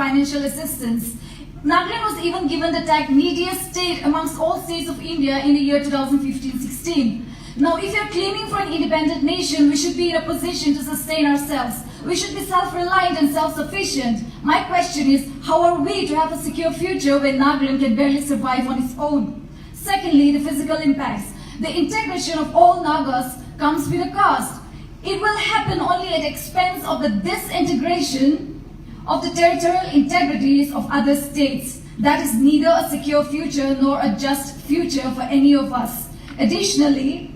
financial assistance. Nagaland was even given the tag neediest state amongst all states of India in the year 2015-16. Now, if you're claiming for an independent nation, we should be in a position to sustain ourselves. We should be self-reliant and self-sufficient. My question is, how are we to have a secure future when Nagaland can barely survive on its own? Secondly, the physical impacts. The integration of all Nagas comes with a cost. It will happen only at the expense of the disintegration of the territorial integrities of other states. That is neither a secure future nor a just future for any of us. Additionally,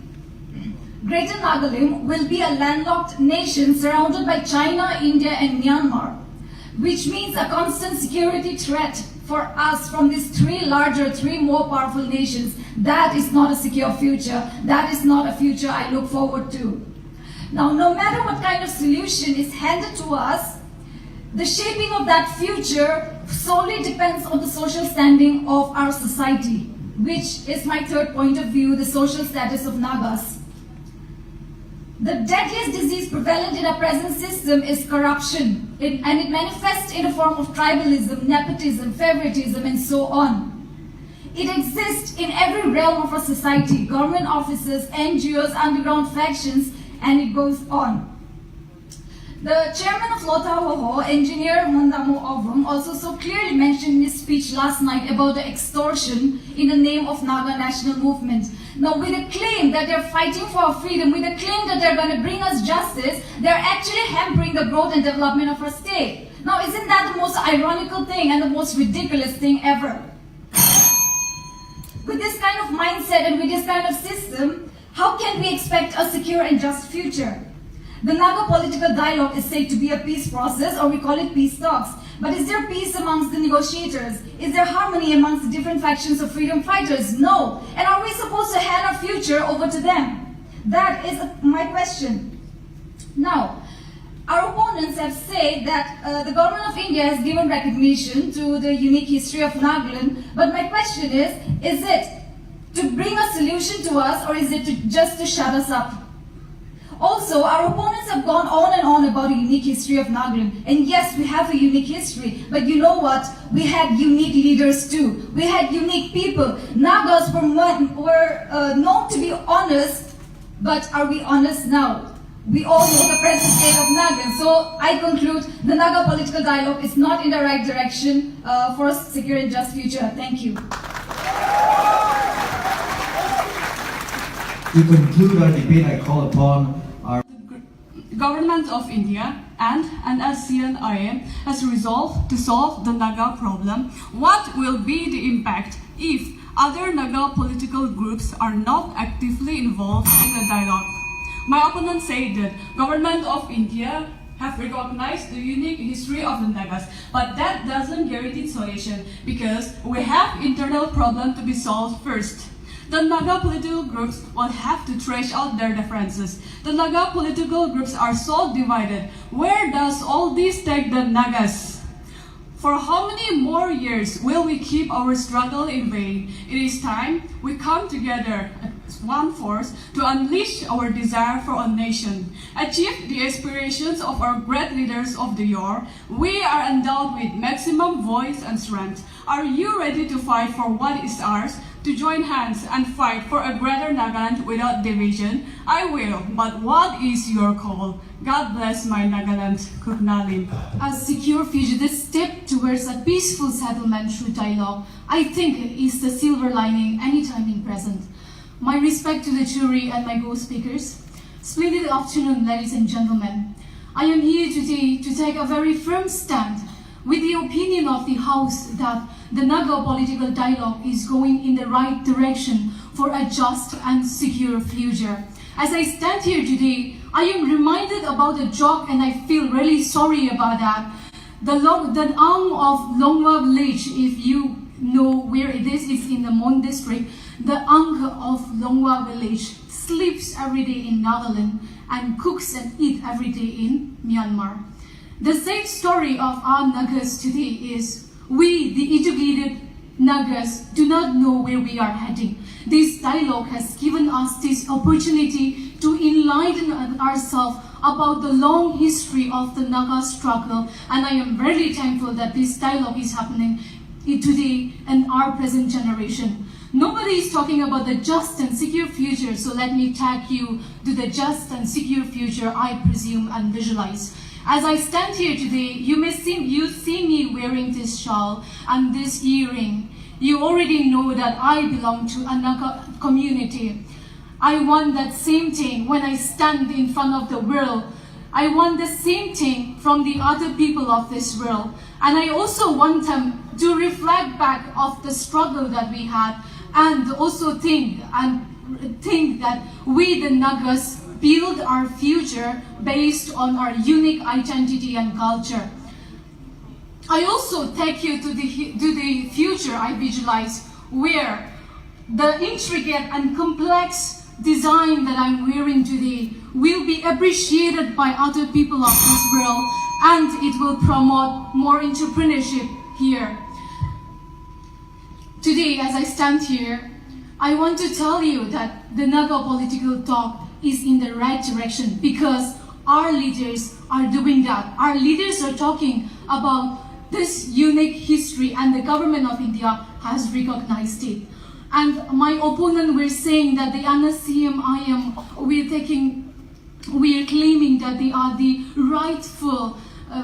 Greater Nagalim will be a landlocked nation surrounded by China, India and Myanmar, which means a constant security threat for us from these three more powerful nations. That is not a secure future. That is not a future I look forward to. Now, no matter what kind of solution is handed to us, the shaping of that future solely depends on the social standing of our society, which is my third point of view, the social status of Nagas. The deadliest disease prevalent in our present system is corruption, and it manifests in a form of tribalism, nepotism, favoritism, and so on. It exists in every realm of our society, government offices, NGOs, underground factions, and it goes on. The chairman of Wokha, engineer Mondamo Ovrum, also so clearly mentioned in his speech last night about the extortion in the name of Naga national movement. Now, with a claim that they're fighting for our freedom, with a claim that they're going to bring us justice, they're actually hampering the growth and development of our state. Now, isn't that the most ironical thing and the most ridiculous thing ever? With this kind of mindset and with this kind of system, how can we expect a secure and just future? The Naga political dialogue is said to be a peace process, or we call it peace talks. But is there peace amongst the negotiators? Is there harmony amongst the different factions of freedom fighters? No. And are we supposed to hand our future over to them? That is my question. Now, our opponents have said that the government of India has given recognition to the unique history of Nagaland. But my question is it to bring a solution to us, or is it just to shut us up? Also, our opponents have gone on and on about a unique history of Nagaland. And yes, we have a unique history. But you know what? We had unique leaders too. We had unique people. Nagas were known to be honest, but are we honest now? We all know the present state of Nagaland. So I conclude, the Naga political dialogue is not in the right direction for a secure and just future. Thank you. To conclude our debate, I call upon the Government of India and ASEAN has resolved to solve the Naga problem. What will be the impact if other Naga political groups are not actively involved in the dialogue? My opponents say that Government of India have recognized the unique history of the Nagas, but that doesn't guarantee solution because we have internal problem to be solved first. The Naga political groups will have to thrash out their differences. The Naga political groups are so divided. Where does all this take the Nagas? For how many more years will we keep our struggle in vain? It is time we come together as one force to unleash our desire for a nation, achieve the aspirations of our great leaders of the yore. We are endowed with maximum voice and strength. Are you ready to fight for what is ours? To join hands and fight for a greater Nagaland without division? I will, but what is your call? God bless my Nagaland, Nagalim. A secure future, the step towards a peaceful settlement through dialogue, I think is the silver lining anytime in present. My respect to the jury and my co-speakers. Splendid afternoon, ladies and gentlemen. I am here today to take a very firm stand with the opinion of the House that the Naga political dialogue is going in the right direction for a just and secure future. As I stand here today, I am reminded about a joke and I feel really sorry about that. The Ang of Longwa village, if you know where it is in the Mon district. The Ang of Longwa village sleeps every day in Nagaland and cooks and eats every day in Myanmar. The sad story of our Nagas today is we, the educated Nagas, do not know where we are heading. This dialogue has given us this opportunity to enlighten ourselves about the long history of the Naga struggle, and I am very thankful that this dialogue is happening today in our present generation. Nobody is talking about the just and secure future, so let me tag you to the just and secure future I presume and visualize. As I stand here today, you see me wearing this shawl and this earring. You already know that I belong to a Naga community. I want that same thing when I stand in front of the world. I want the same thing from the other people of this world. And I also want them to reflect back of the struggle that we had, and also think that we the Nagas build our future based on our unique identity and culture. I also take you to the future I visualize, where the intricate and complex design that I'm wearing today will be appreciated by other people of this world, and it will promote more entrepreneurship here. Today, as I stand here, I want to tell you that the Naga political talk is in the right direction because our leaders are doing that. Our leaders are talking about this unique history, and the government of India has recognized it. And my opponent were saying that the NSCM-IM, we are claiming that they are the rightful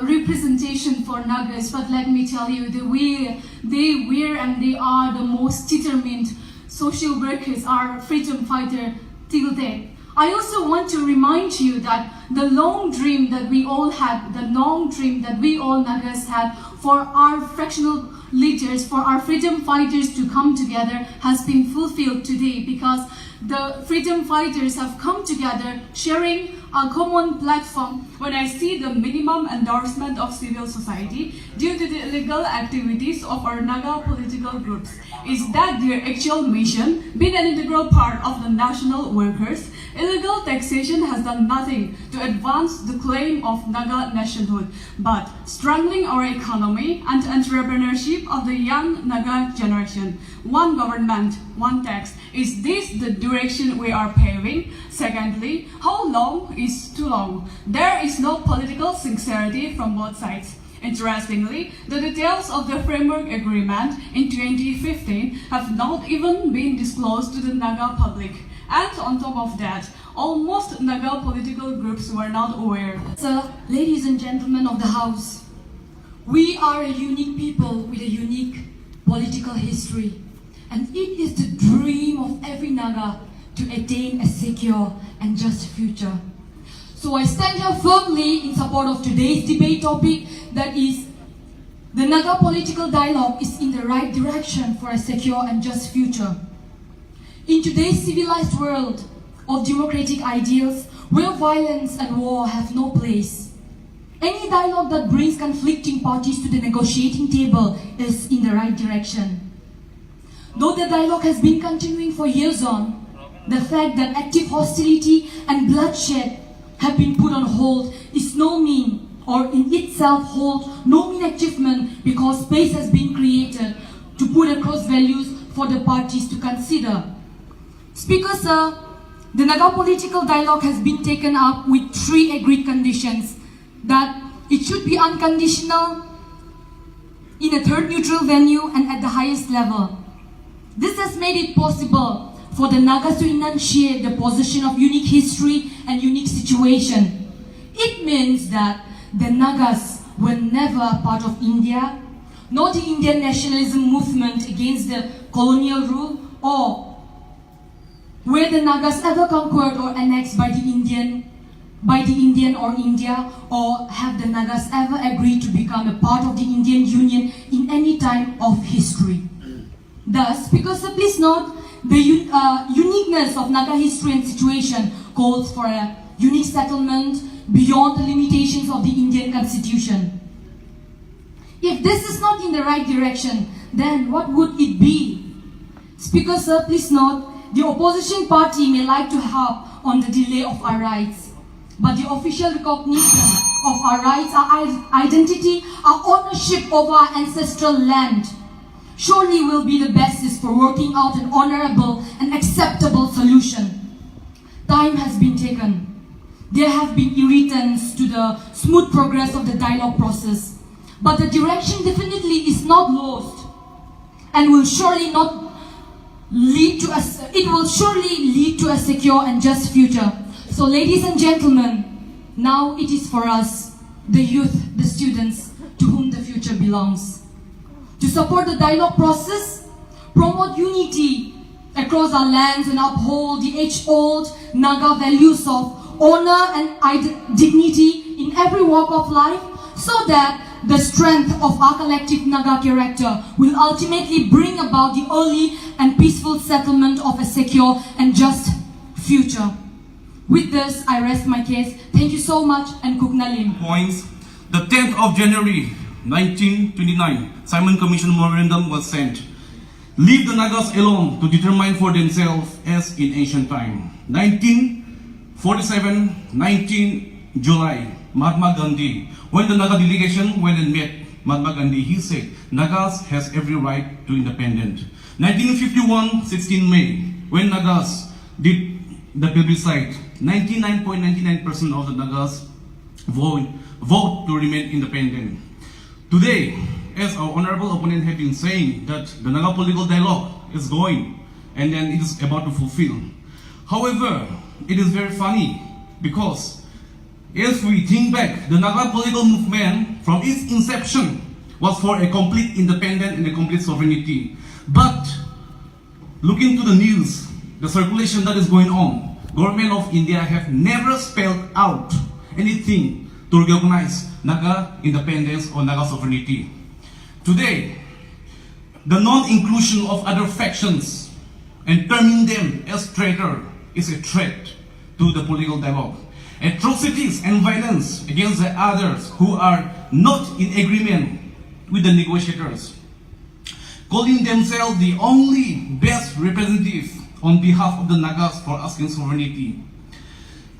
representation for Nagas, but let me tell you, they were and they are the most determined social workers, our freedom fighter till death. I also want to remind you that the long dream that we all had, the long dream that we all Nagas had for our fractional leaders, for our freedom fighters to come together has been fulfilled today, because the freedom fighters have come together sharing a common platform. When I see the minimum endorsement of civil society due to the illegal activities of our Naga political groups, is that their actual mission, being an integral part of the national workers, illegal taxation has done nothing to advance the claim of Naga nationhood, but strangling our economy and entrepreneurship of the young Naga generation. One government, one tax. Is this the direction we are paving? Secondly, how long is too long? There is no political sincerity from both sides. Interestingly, the details of the framework agreement in 2015 have not even been disclosed to the Naga public. And on top of that, almost Naga political groups were not aware. So, ladies and gentlemen of the House, we are a unique people with a unique political history. And it is the dream of every Naga to attain a secure and just future. So I stand here firmly in support of today's debate topic, that is, the Naga political dialogue is in the right direction for a secure and just future. In today's civilized world of democratic ideals, where violence and war have no place, any dialogue that brings conflicting parties to the negotiating table is in the right direction. Though the dialogue has been continuing for years on, the fact that active hostility and bloodshed have been put on hold is no mean, or in itself hold no mean achievement, because space has been created to put across values for the parties to consider. Speaker Sir, the Naga political dialogue has been taken up with 3 agreed conditions: that it should be unconditional, in a third neutral venue, and at the highest level. This has made it possible for the Nagas to enunciate the possession of unique history and unique situation. It means that the Nagas were never a part of India, nor the Indian nationalism movement against the colonial rule, or were the Nagas ever conquered or annexed by the Indian or India, or have the Nagas ever agreed to become a part of the Indian Union in any time of history. Thus, because please note, the uniqueness of Naga history and situation calls for a unique settlement beyond the limitations of the Indian constitution. If this is not in the right direction, then what would it be? Speaker Sir, please note, the opposition party may like to harp on the delay of our rights, but the official recognition of our rights, our identity, our ownership of our ancestral land surely will be the basis for working out an honorable and acceptable solution. Time has been taken. There have been irritants to the smooth progress of the dialogue process. But the direction definitely is not lost and will surely not lead to it will surely lead to a secure and just future. So ladies and gentlemen, now it is for us, the youth, the students, to whom the future belongs, to support the dialogue process, promote unity across our lands and uphold the age-old Naga values of honor and dignity in every walk of life, so that the strength of our collective Naga character will ultimately bring about the early and peaceful settlement of a secure and just future. With this, I rest my case. Thank you so much, and Nalim. Points. The 10th of January 1929, Simon Commission Memorandum was sent. Leave the Nagas alone to determine for themselves as in ancient time. 1947, 19 July, Mahatma Gandhi. When the Naga delegation went and met Mahatma Gandhi, he said, Nagas has every right to independence. 1951, 16 May, when Nagas did the plebiscite, 99.99% of the Nagas vote to remain independent. Today, as our honorable opponent have been saying, that the Naga political dialogue is going and then it is about to fulfill. However, it is very funny because if we think back, the Naga political movement from its inception was for a complete independence and a complete sovereignty. But looking to the news, the circulation that is going on, government of India have never spelled out anything to recognize Naga independence or Naga sovereignty. Today, the non-inclusion of other factions and terming them as traitor is a threat to the political dialogue. Atrocities and violence against the others who are not in agreement with the negotiators, calling themselves the only best representative on behalf of the Nagas for asking sovereignty.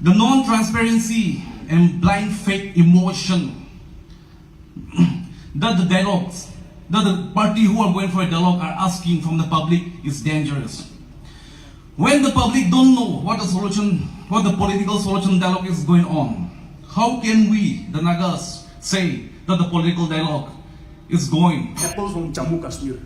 The non-transparency and blind faith emotion that the dialogues, that the party who are going for a dialogue are asking from the public is dangerous. When the public don't know what the political solution dialogue is going on, how can we, the Nagas, say that the political dialogue is going? Apples from Jammu Kashmir.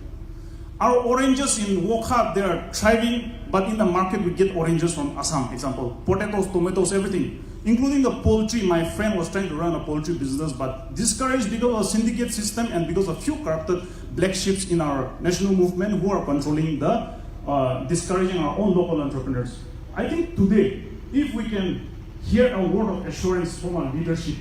Our oranges in Wokha, they are thriving, but in the market we get oranges from Assam, example. Potatoes, tomatoes, everything. Including the poultry. My friend was trying to run a poultry business, but discouraged because of a syndicate system and because of few corrupted black sheep in our national movement who are controlling the, discouraging our own local entrepreneurs. I think today, if we can hear a word of assurance from our leadership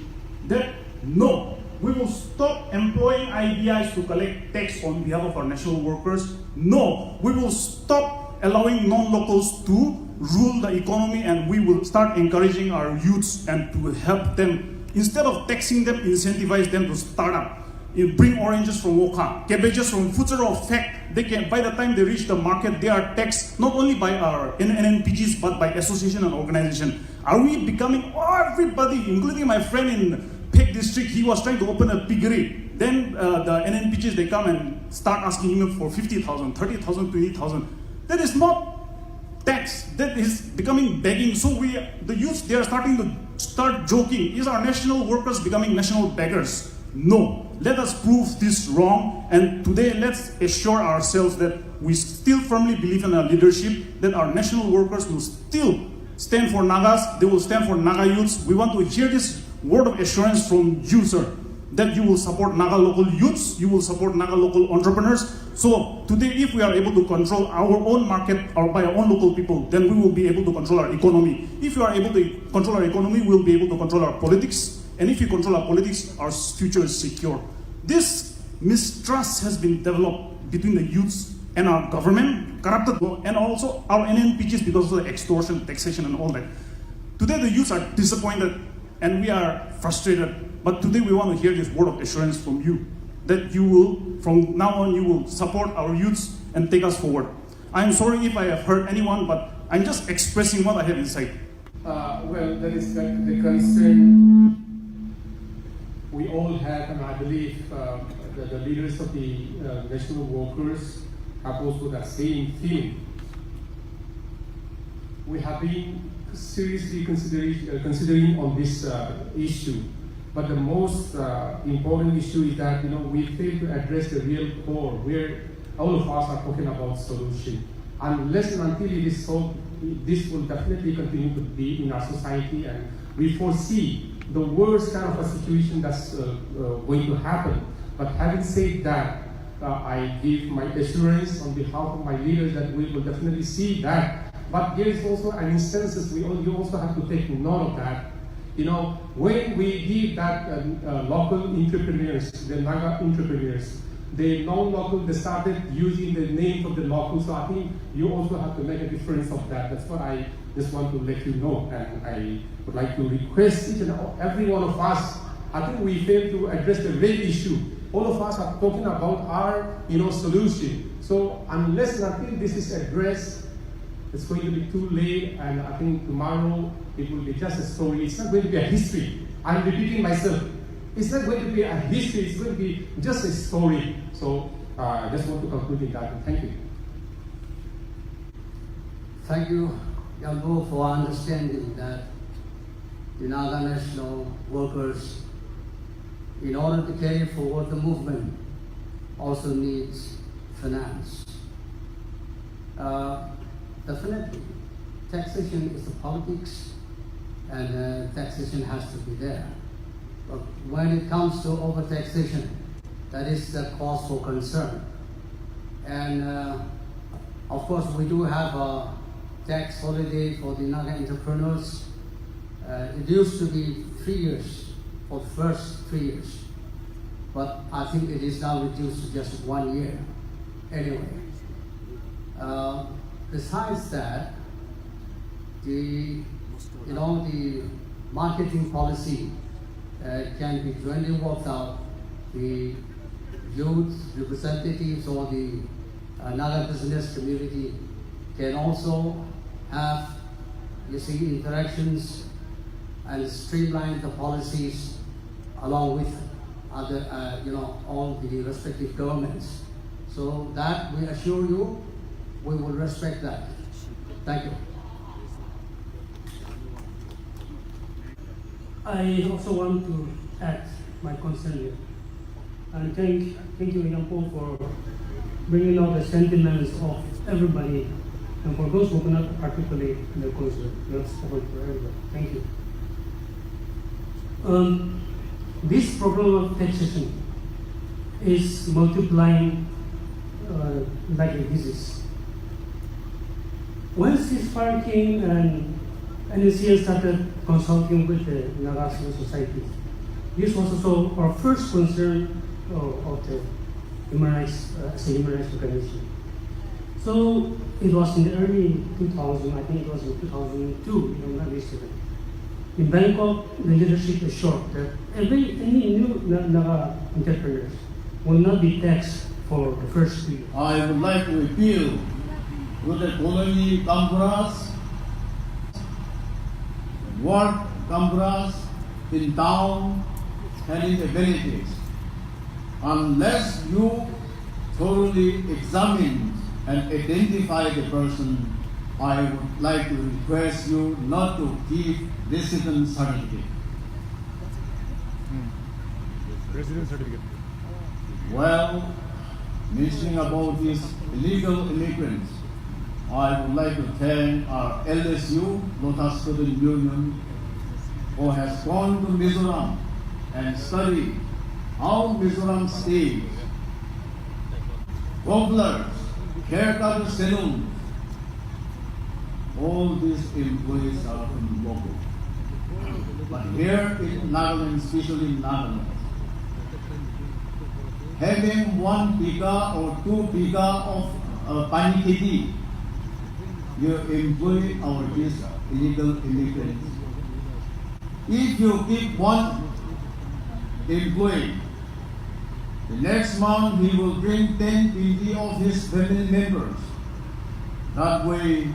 that no, we will stop employing IBIs to collect tax on behalf of our national workers. No, we will stop allowing non-locals to rule the economy, and we will start encouraging our youths and to help them. Instead of taxing them, incentivize them to start up. You bring oranges from Wokha, cabbages from Futsero of fact. They can, by the time they reach the market, they are taxed not only by our NNPGs but by association and organization. Are we becoming everybody, including my friend in Pek district, he was trying to open a piggery. Then the NNPGs, they come and start asking him for 50,000, 30,000, 20,000. That is not tax, that is becoming begging. So the youth, they are starting to joking. Is our national workers becoming national beggars? No. Let us prove this wrong, and today let's assure ourselves that we still firmly believe in our leadership, that our national workers will still stand for Nagas, they will stand for Naga youths. We want to hear this word of assurance from you, sir, that you will support Naga local youths, you will support Naga local entrepreneurs. So today, if we are able to control our own market or by our own local people, then we will be able to control our economy. If we are able to control our economy, we will be able to control our politics. And if we control our politics, our future is secure. This mistrust has been developed between the youths and our government, corrupted, and also our NNPGs because of the extortion, taxation, and all that. Today, the youths are disappointed and we are frustrated. But today, we want to hear this word of assurance from you, that you will, from now on, you will support our youths and take us forward. I'm sorry if I have hurt anyone, but I'm just expressing what I have inside. Well, that is the concern we all have, and I believe that the leaders of the national workers have also that same theme. we have been seriously considering on this issue. But the most important issue is that we fail to address the real core, where all of us are talking about solution. Unless and until it is solved, this will definitely continue to be in our society, and we foresee the worst kind of a situation that's going to happen. But having said that, I give my assurance on behalf of my leaders that we will definitely see that. But there is also an instances you also have to take note of that. When we give that local entrepreneurs, the Naga entrepreneurs, the non-local, they started using the name of the local. So I think you also have to make a difference of that. That's what I just want to let you know. And I would like to request each and every one of us. I think we fail to address the real issue. All of us are talking about our solution. So unless and until this is addressed, it's going to be too late, and I think tomorrow it will be just a story. It's not going to be a history. I'm repeating myself. It's not going to be a history. It's going to be just a story. So I just want to conclude with that. Thank you. Thank you, Yambo, for understanding that the Naga national workers, in order to carry forward the movement, also needs finance. Definitely, taxation is the politics, and taxation has to be there. But when it comes to over-taxation, that is the cause for concern. And of course, we do have a tax holiday for the Naga entrepreneurs. It used to be 3 years, for the first 3 years. But I think it is now reduced to just 1 year. Anyway. Besides that, the marketing policy can be jointly worked out. The youth representatives or the Naga business community can also have, interactions and streamline the policies along with other, all the respective governments. So that we assure you, we will respect that. Thank you. I also want to add my concern here. And thank you, Yampo, for bringing out the sentiments of everybody, and for those who cannot articulate their concern. You have spoken for everybody. Thank you. This problem of taxation is multiplying like a disease. Once this fire came and NCL started consulting with the Naga Society, this was also our first concern of the human rights organization. So it was in the early 2000, I think it was in 2002, if I'm not mistaken. In Bangkok, the leadership assured that any new Naga entrepreneurs will not be taxed for the first year. I would like to appeal to the colony Kampuras, work Kampuras in town and in the villages. Unless you thoroughly examine and identify the person, I would like to request you not to give resident certificate. Resident certificate. Well, mentioning about these illegal immigrants, I would like to thank our LSU, Lotus Student Union, who has gone to Mizoram and studied how Mizoram state, cobblers, haircut salons, all these employees are from local. But here in Nagaland, especially in Nagaland, having 1 biga or 2 biga of pani kheti, you employ our these illegal immigrants. If you keep one employee, the next month he will bring 10, 20 of his family members. That way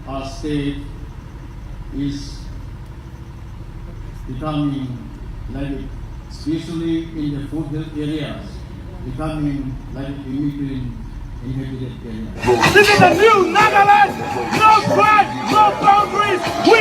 our state is becoming like, especially in the food areas, becoming like immigrant inhabited area. This is a new Nagaland! No crime, no boundaries! We